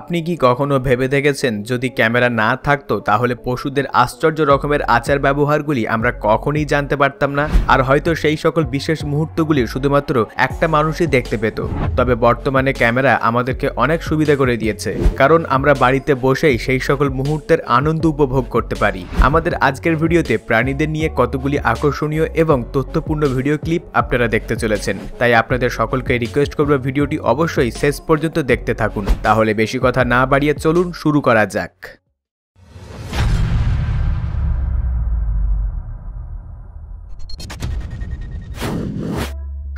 আপনি কি কখনো ভেবে দেখেছেন যদি ক্যামেরা না থাকতো তাহলে পশুদের আশ্চর্য রকমের আচার ব্যবহারগুলি আমরা কখনোই জানতে পারতাম না, আর হয়তো সেই সকল বিশেষ মুহূর্তগুলি শুধুমাত্র একটা মানুষই দেখতে পেত। তবে বর্তমানে ক্যামেরা আমাদেরকে অনেক সুবিধা করে দিয়েছে, কারণ আমরা বাড়িতে বসেই সেই সকল মুহূর্তের আনন্দ উপভোগ করতে পারি। আমাদের আজকের ভিডিওতে প্রাণীদের নিয়ে কতগুলি আকর্ষণীয় এবং তথ্যপূর্ণ ভিডিও ক্লিপ আপনারা দেখতে চলেছেন, তাই আপনাদের সকলকে রিকোয়েস্ট করব ভিডিওটি অবশ্যই শেষ পর্যন্ত দেখতে থাকুন। তাহলে বেশি কথা না বাড়িয়ে চলুন শুরু করা যাক।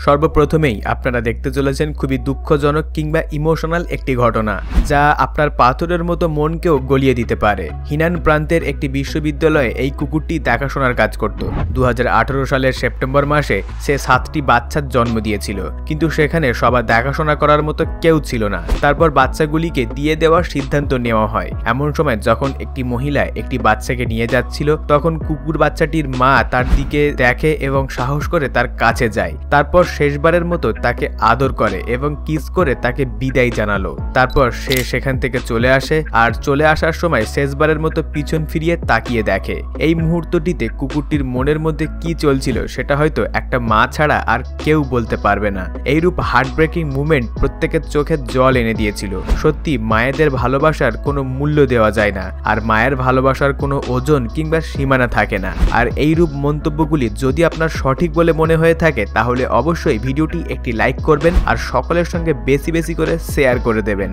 সর্বপ্রথমেই আপনারা দেখতে চলেছেন খুবই দুঃখজনক কিংবা ইমোশনাল একটি ঘটনা, যা আপনার পাথরের মতো মনকেও গলিয়ে দিতে পারে। হিনান প্রান্তের একটি বিশ্ববিদ্যালয়ে এই কুকুরটি দেখাশোনার কাজ করত। 2018 সালের সেপ্টেম্বর মাসে সে 7টি বাচ্চার জন্ম দিয়েছিল, কিন্তু সেখানে সবার দেখাশোনা করার মতো কেউ ছিল না। তারপর বাচ্চাগুলিকে দিয়ে দেওয়ার সিদ্ধান্ত নেওয়া হয়। এমন সময় যখন একটি মহিলা একটি বাচ্চাকে নিয়ে যাচ্ছিল, তখন কুকুর বাচ্চাটির মা তার দিকে দেখে এবং সাহস করে তার কাছে যায়। তারপর শেষবারের মতো তাকে আদর করে এবং কিস করে তাকে বিদায় জানালো। তারপর সে সেখান থেকে চলে আসে, আর চলে আসার সময় শেষবারের মতো পিছন ফিরিয়ে তাকিয়ে দেখে। এই মুহূর্তটিতে কুকুরটির মনের মধ্যে কি চলছিল সেটা হয়তো একটা মা ছাড়া আর কেউ বলতে পারবে না। এইরূপ হার্টব্রেকিং মুভমেন্ট প্রত্যেকের চোখে জল এনে দিয়েছিল। সত্যি মায়েদের ভালোবাসার কোনো মূল্য দেওয়া যায় না, আর মায়ের ভালোবাসার কোনো ওজন কিংবা সীমানা থাকে না। আর এইরূপ মন্তব্যগুলি যদি আপনার সঠিক বলে মনে হয়ে থাকে, তাহলে অবশ্যই ভিডিওটি একটি লাইক করবেন আর সকলের সঙ্গে বেশি বেশি করে শেয়ার করে দেবেন।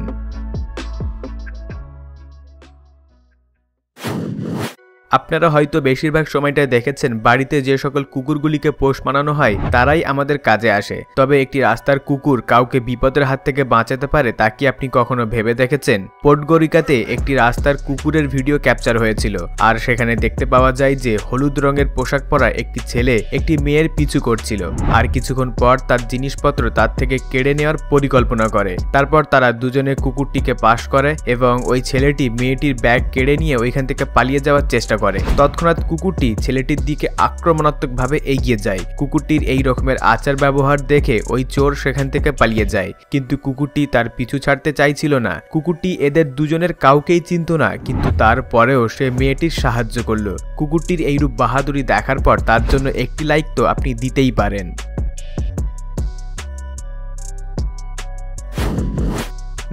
আপনারা হয়তো বেশিরভাগ সময়টা দেখেছেন বাড়িতে যে সকল কুকুরগুলিকে পোষ মানানো হয় তারাই আমাদের কাজে আসে। তবে একটি রাস্তার কুকুর কাউকে বিপদের হাত থেকে বাঁচাতে পারে তা কি আপনি কখনো ভেবে দেখেছেন? পোর্টগরিকাতে একটি রাস্তার কুকুরের ভিডিও ক্যাপচার হয়েছিল, আর সেখানে দেখতে পাওয়া যায় যে হলুদ রঙের পোশাক পরা একটি ছেলে একটি মেয়ের পিছু করছিল, আর কিছুক্ষণ পর তার জিনিসপত্র তার থেকে কেড়ে নেওয়ার পরিকল্পনা করে। তারপর তারা দুজনে কুকুরটিকে পাশ করে এবং ওই ছেলেটি মেয়েটির ব্যাগ কেড়ে নিয়ে ওইখান থেকে পালিয়ে যাওয়ার চেষ্টা করে। তৎক্ষণাৎ কুকুরটি ছেলেটির দিকে আক্রমণাত্মকভাবে এগিয়ে যায়। কুকুরটির এই রকমের আচার ব্যবহার দেখে ওই চোর সেখান থেকে পালিয়ে যায়, কিন্তু কুকুরটি তার পিছু ছাড়তে চাইছিল না। কুকুরটি এদের দুজনের কাউকেই চিনত না, কিন্তু তারপরেও সে মেয়েটির সাহায্য করলো। কুকুরটির এইরূপ বাহাদুরি দেখার পর তার জন্য একটি লাইক তো আপনি দিতেই পারেন।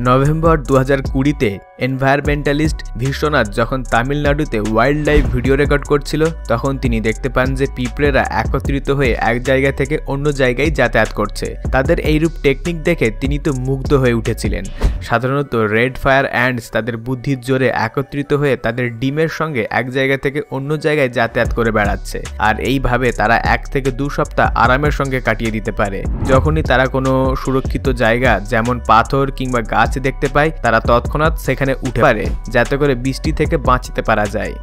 নভেম্বর 2020-তে এনভায়রনমেন্টালিস্ট বিশ্বনাথ যখন তামিলনাড়ুতে ওয়াইল্ড লাইফ ভিডিও রেকর্ড করছিল, তখন তিনি দেখতে পান যে পিঁপড়েরা একত্রিত হয়ে এক জায়গা থেকে অন্য জায়গায় যাতায়াত করছে। তাদের এইরূপ টেকনিক দেখে তিনি তো মুগ্ধ হয়ে উঠেছিলেন। সাধারণত রেড ফায়ার অ্যান্ডস তাদের বুদ্ধির জোরে একত্রিত হয়ে তাদের ডিমের সঙ্গে এক জায়গা থেকে অন্য জায়গায় যাতায়াত করে বেড়াচ্ছে, আর এইভাবে তারা 1 থেকে 2 সপ্তাহ আরামের সঙ্গে কাটিয়ে দিতে পারে। যখনই তারা কোনো সুরক্ষিত জায়গা যেমন পাথর কিংবা গাছ দেখতে পায়, তারা তৎক্ষণাৎ সেখানে উঠে পারে যাতে করে বৃষ্টি থেকে বাঁচতে পারা যায়।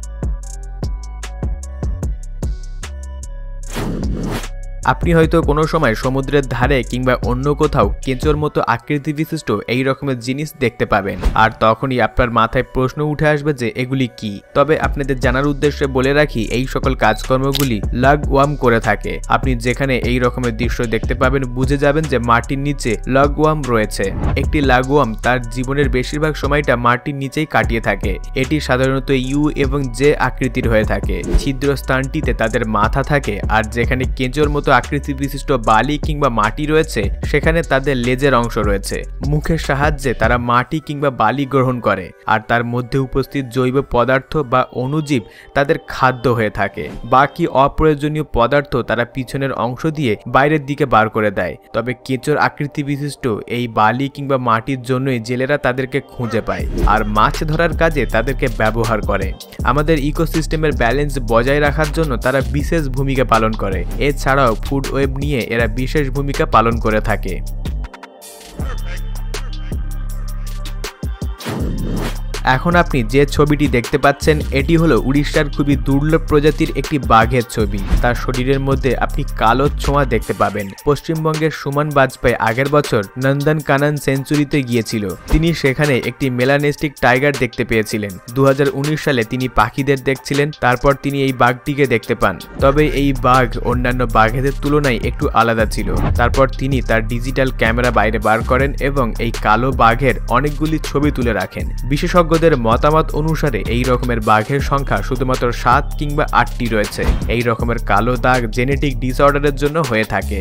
আপনি হয়তো কোনো সময় সমুদ্রের ধারে কিংবা অন্য কোথাও কেঁচোর মতো আকৃতি বিশিষ্ট এই রকমের জিনিস দেখতে পাবেন, আর তখনই আপনার মাথায় প্রশ্ন উঠে আসবে যে এগুলি কি। তবে আপনাদের জানার উদ্দেশ্যে বলে রাখি, এই সকল কাজকর্মগুলি লাগওয়ার্ম করে থাকে। আপনি যেখানে এই রকমের দৃশ্য দেখতে পাবেন বুঝে যাবেন যে মাটির নিচে লাগওয়ার্ম রয়েছে। একটি লাগওয়ার্ম তার জীবনের বেশিরভাগ সময়টা মাটির নিচেই কাটিয়ে থাকে। এটি সাধারণত ইউ এবং জে আকৃতির হয়ে থাকে। ছিদ্র স্থানটিতে তাদের মাথা থাকে, আর যেখানে কেঁচোর মতো আকৃতি বিশিষ্ট বালি কিংবা মাটি রয়েছে সেখানে তাদের লেজের অংশ রয়েছে। মুখের সাহায্যে তারা মাটি কিংবা বালি গ্রহণ করে, আর তার মধ্যে উপস্থিত জৈব পদার্থ বা অণুজীব তাদের খাদ্য হয়ে থাকে। বাকি অপ্রয়োজনীয় পদার্থ তারা পিছনের অংশ দিয়ে বাইরের দিকে বার করে দেয়। তবে কেঁচোর আকৃতি বিশিষ্ট এই বালি কিংবা মাটির জন্যই জেলেরা তাদেরকে খুঁজে পায়, আর মাছ ধরার কাজে তাদেরকে ব্যবহার করে। আমাদের ইকোসিস্টেমের ব্যালেন্স বজায় রাখার জন্য তারা বিশেষ ভূমিকা পালন করে। এছাড়াও ফুড ওয়েব নিয়ে এরা বিশেষ ভূমিকা পালন করে থাকে। এখন আপনি যে ছবিটি দেখতে পাচ্ছেন এটি হলো উড়িষ্যার খুবই দুর্লভ প্রজাতির একটি বাঘের ছবি। তার শরীরের মধ্যে আপনি কালো ছোঁয়া দেখতে পাবেন। পশ্চিমবঙ্গের সুমন বাজপেয়ী আগের বছর নন্দনকানন সেঞ্চুরিতে গিয়েছিল। তিনি সেখানে একটি মেলানেস্টিক টাইগার দেখতে পেয়েছিলেন। 2019 সালে তিনি পাখিদের দেখছিলেন, তারপর তিনি এই বাঘটিকে দেখতে পান। তবে এই বাঘ অন্যান্য বাঘেদের তুলনায় একটু আলাদা ছিল। তারপর তিনি তার ডিজিটাল ক্যামেরা বাইরে বার করেন এবং এই কালো বাঘের অনেকগুলি ছবি তুলে রাখেন। বিশেষজ্ঞদের মতামত অনুসারে এই রকমের বাঘের সংখ্যা শুধুমাত্র 7 কিংবা 8টি রয়েছে। এই রকমের কালো দাগ জেনেটিক ডিসঅর্ডারের জন্য হয়ে থাকে।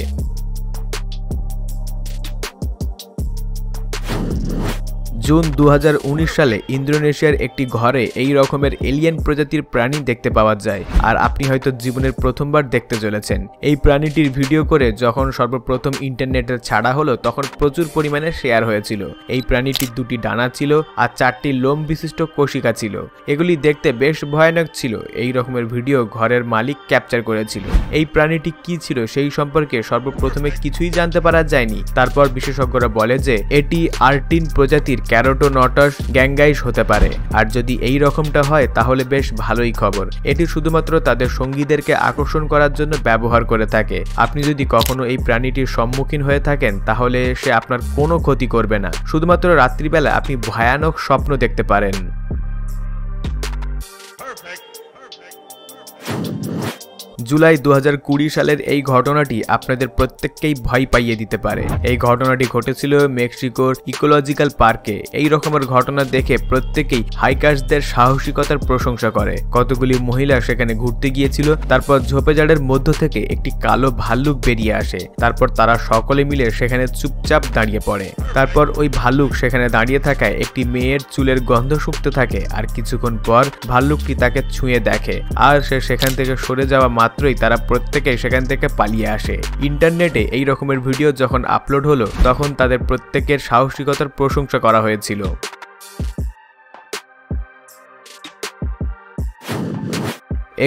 জুন 2019 সালে ইন্দোনেশিয়ার একটি ঘরে এই রকমের এলিয়েন প্রজাতির প্রাণী দেখতে পাওয়া যায়। আর আপনি হয়তো জীবনের প্রথমবার দেখতে চলেছেন। এই প্রাণীটির ভিডিও করে যখন সর্বপ্রথম ইন্টারনেটে ছাড়া হলো তখন প্রচুর পরিমাণে শেয়ার হয়েছিল। এই প্রাণীটির 2টি ডানা ছিল আর 4টি লোম বিশিষ্ট কোশিকা ছিল। এগুলি দেখতে বেশ ভয়ানক ছিল। এই রকমের ভিডিও ঘরের মালিক ক্যাপচার করেছিল। এই প্রাণীটি কি ছিল সেই সম্পর্কে সর্বপ্রথমে কিছুই জানতে পারা যায়নি। তারপর বিশেষজ্ঞরা বলে যে এটি আর্টিন প্রজাতির ক্যারোটোনটাস গ্যাঙ্গাইস হতে পারে। আর যদি এই রকমটা হয় তাহলে বেশ ভালোই খবর। এটি শুধুমাত্র তাদের সঙ্গীদেরকে আকর্ষণ করার জন্য ব্যবহার করে থাকে। আপনি যদি কখনো এই প্রাণীটির সম্মুখীন হয়ে থাকেন তাহলে সে আপনার কোনো ক্ষতি করবে না। শুধুমাত্র রাত্রিবেলা আপনি ভয়ানক স্বপ্ন দেখতে পারেন। জুলাই 2020 সালের এই ঘটনাটি আপনাদের প্রত্যেককেই ভয় পাইয়ে দিতে পারে। এই ঘটনাটি ঘটেছিল মেক্সিকোর ইকোলজিক্যাল পার্কে। এই রকমের ঘটনা দেখে প্রত্যেকেই হাইকার্সদের সাহসিকতার প্রশংসা করে। কতগুলি মহিলা সেখানে ঘুরতে গিয়েছিল। তারপর ঝোপেঝাড়ের মধ্য থেকে একটি কালো ভাল্লুক বেরিয়ে আসে। তারপর তারা সকলে মিলে সেখানে চুপচাপ দাঁড়িয়ে পড়ে। তারপর ওই ভাল্লুক সেখানে দাঁড়িয়ে থাকায় একটি মেয়ের চুলের গন্ধ শুঁকতে থাকে। আর কিছুক্ষণ পর ভাল্লুকটি তাকে ছুঁয়ে দেখে আর সে সেখান থেকে সরে যাওয়া মাত্রই তারা প্রত্যেকেই সেখান থেকে পালিয়ে আসে। ইন্টারনেটে এই রকমের ভিডিও যখন আপলোড হলো তখন তাদের প্রত্যেকের সাহসিকতার প্রশংসা করা হয়েছিল।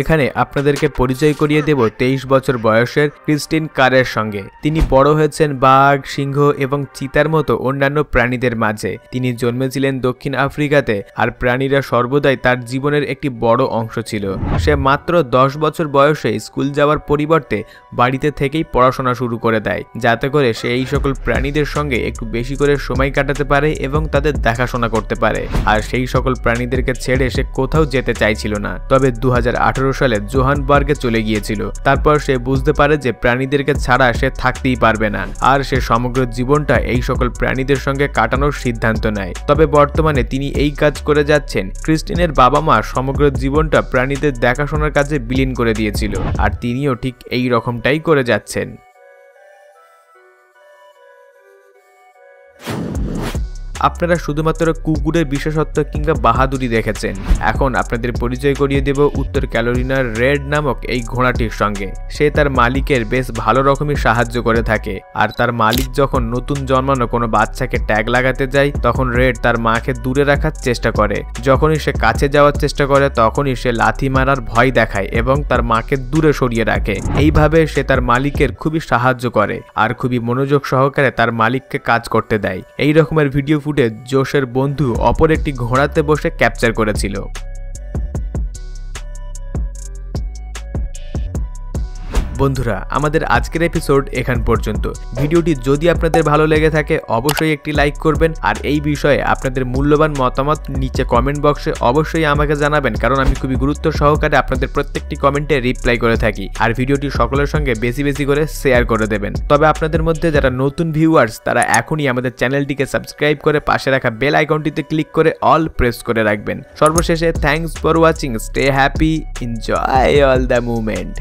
এখানে আপনাদেরকে পরিচয় করিয়ে দেব 23 বছর বয়সের ক্রিস্টিন কারের সঙ্গে। তিনি বড় হয়েছেন বাঘ, সিংহ এবং চিতার মতো অন্যান্য প্রাণীদের মাঝে। তিনি জন্মেছিলেন দক্ষিণ আফ্রিকাতে আর প্রাণীরা সর্বদাই তার জীবনের একটি বড় অংশ ছিল। সে মাত্র 10 বছর বয়সে স্কুল যাওয়ার পরিবর্তে বাড়িতে থেকেই পড়াশোনা শুরু করে দেয়, যাতে করে সে এই সকল প্রাণীদের সঙ্গে একটু বেশি করে সময় কাটাতে পারে এবং তাদের দেখাশোনা করতে পারে। আর সেই সকল প্রাণীদেরকে ছেড়ে সে কোথাও যেতে চাইছিল না। তবে 2018 সালে জোহানবার্গে চলে গিয়েছিল। তারপর সে বুঝতে পারে যে প্রাণীদেরকে ছাড়া সে থাকতেই পারবে না। আর সে সমগ্র জীবনটা এই সকল প্রাণীদের সঙ্গে কাটানোর সিদ্ধান্ত নেয়। তবে বর্তমানে তিনি এই কাজ করে যাচ্ছেন। ক্রিস্টিনের বাবা মা সমগ্র জীবনটা প্রাণীদের দেখাশোনার কাজে বিলীন করে দিয়েছিল আর তিনিও ঠিক এই রকমটাই করে যাচ্ছেন। আপনারা শুধুমাত্র কুকুরের বিশেষত্ব কিংবা বাহাদুরি দেখেছেন। এখন আপনাদের পরিচয় করিয়ে দেব উত্তর ক্যারোলিনার রেড নামক এই ঘোড়াটির সঙ্গে। সে তার মালিকের বেশ ভালো রকমই সাহায্য করে থাকে। আর তার মালিক যখন নতুন জন্মানো কোনো বাচ্চাকে ট্যাগ লাগাতে যায় তখন রেড তার মাকে দূরে রাখার চেষ্টা করে। যখনই সে কাছে যাওয়ার চেষ্টা করে তখনই সে লাথি মারার ভয় দেখায় এবং তার মাকে দূরে সরিয়ে রাখে। এইভাবে সে তার মালিকের খুবই সাহায্য করে আর খুবই মনোযোগ সহকারে তার মালিককে কাজ করতে দেয়। এই রকমের ভিডিও ফুটেজ জোশের বন্ধু অপর একটি ঘোড়াতে বসে ক্যাপচার করেছিল। বন্ধুরা, আমাদের আজকের এপিসোড এখান পর্যন্ত। ভিডিওটি যদি আপনাদের ভালো লেগে থাকে অবশ্যই একটি লাইক করবেন আর এই বিষয়ে আপনাদের মূল্যবান মতামত নিচে কমেন্ট বক্সে অবশ্যই আমাকে জানাবেন, কারণ আমি খুবই গুরুত্ব সহকারে আপনাদের প্রত্যেকটি কমেন্টে রিপ্লাই করে থাকি। আর ভিডিওটি সকলের সঙ্গে বেশি বেশি করে শেয়ার করে দেবেন। তবে আপনাদের মধ্যে যারা নতুন ভিউয়ার্স তারা এখনই আমাদের চ্যানেলটিকে সাবস্ক্রাইব করে পাশে রাখা বেল আইকনটিতে ক্লিক করে অল প্রেস করে রাখবেন। সর্বশেষে thanks for watching, stay happy, enjoy all the movement.